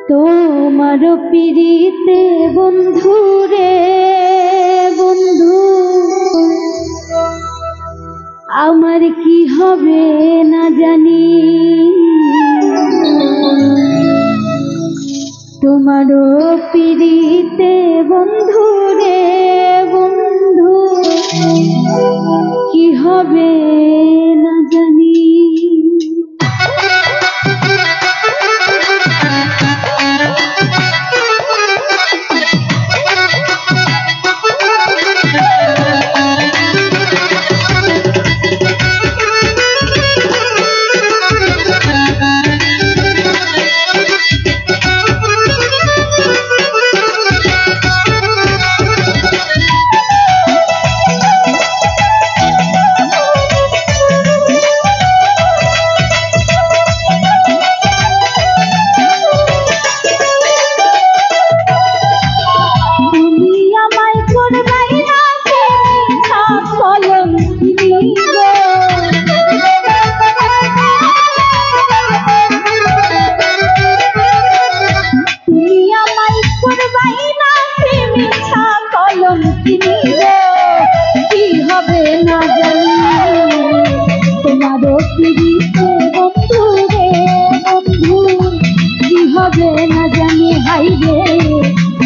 তোমার পিরিতে বন্ধু রে বন্ধু, আমার কি হবে না জানি। তোমার পিরিতে বন্ধু রে বন্ধু, কি হবে না জানি।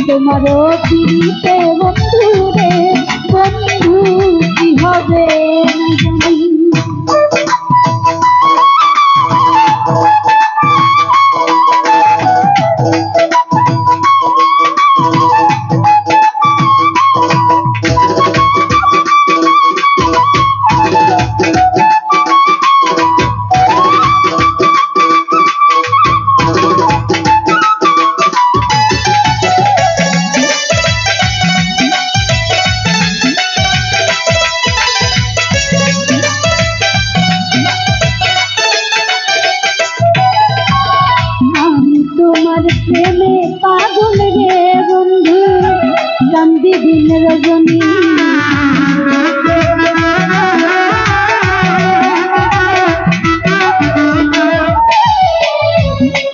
তোমারও পিরিতে বন্ধু রে বন্ধু, কি হবে না জানি। তোমার প্রেমে পাগল রে বন্ধু, কান্দি দিন রজনী।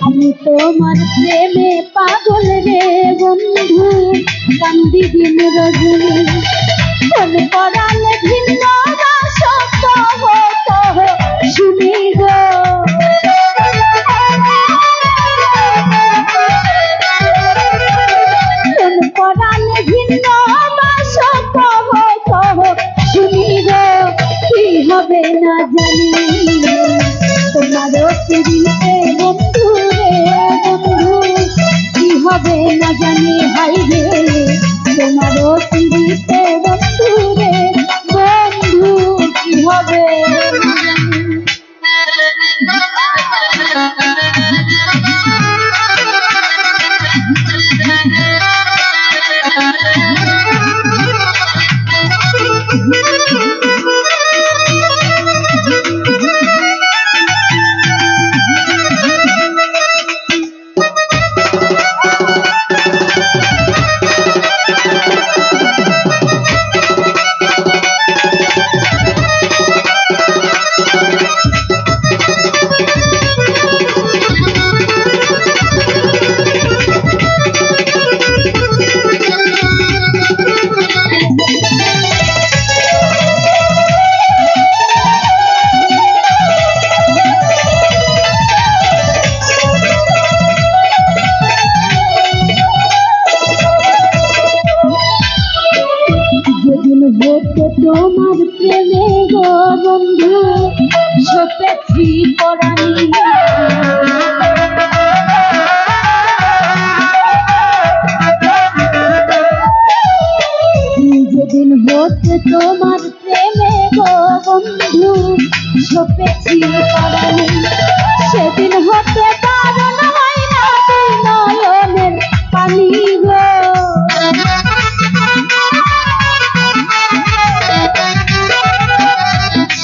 আমি তোমার প্রেমে পাগল রে বন্ধু, কান্দি দিন রজনী। মন পড়ালে ভিন্ন শুনি গো, না জানি। তোমারও পিরিতে বন্ধু রে বন্ধু, কি হবে না জানি। হাই রে তোমারও পিরিতে বন্ধু রে বন্ধু, কি হবে না জানি। তোমার প্রেমে গো বন্ধু সপেছি পরাণী। যেদিন হতে তোমার প্রেমে গো বন্ধু সপেছি পরাণী, সেদিন হতে কারণ হয় না নয়নের পানি গো।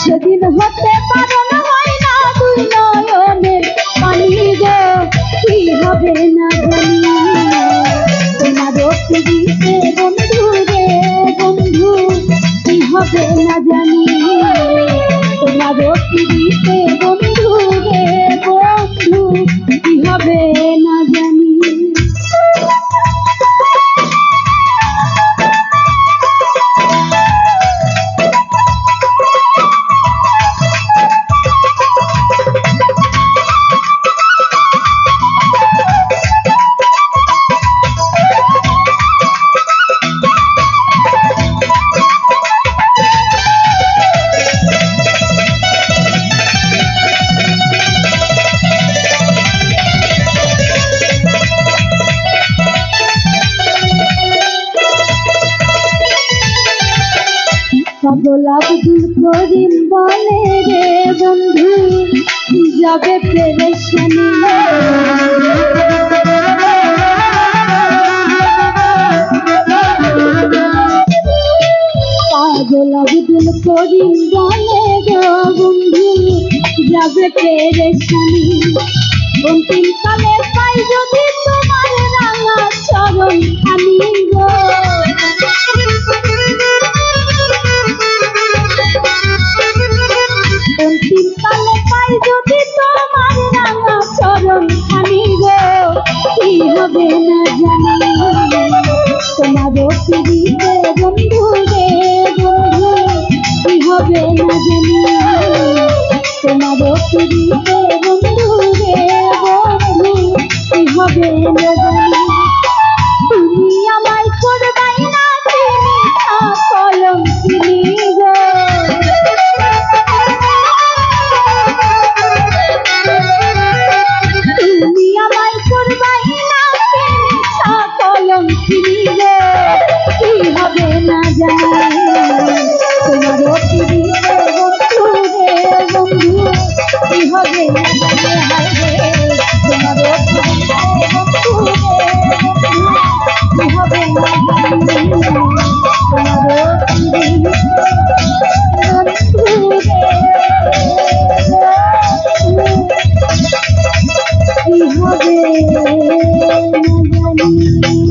সেদিন হতে পারো না হয় না দুই নয়নের পানি গো, কি হবে না জানি। তোমারও পিরিতে বন্ধু রে বন্ধু, কি হবে না জানি। তোমারও পিরিতে বন্ধু হবে না জানি। পাগল আব্দুল করিম বলে রে বন্ধু যাবে পেরেশানি। পাগল আব্দুল করিম বলে রে বন্ধু যাবে পেরেশানি। অন্তিম কালে পাই যদি তোমার রাঙা চরণ আমি গো। অন্তিম কালে পাই যদি তোমার রাঙা চরণ আমি গো, কি হবে না জানি। তোমারও পিড়িতে বন্ধু রে বন্ধু কি হবে না জানি। তোমারও পিড়িতে বন্ধু রে বন্ধু কি হবে না জানি। তুমি আমায় করবাই না চিনি কলম চিনি গো। তুমি আমায় করবাই না চিনি কলম চিনি গো, কি হবে না জানি। তোমারও পিড়িতে বন্ধু রে বন্ধু কি হবে না জানি। হায় রে তোমারও পিড়িতে বন্ধু রে বন্ধু কি হবে না জানি। তোমারও পিড়িতে বন্ধু রে বন্ধু কি হবে না জানি।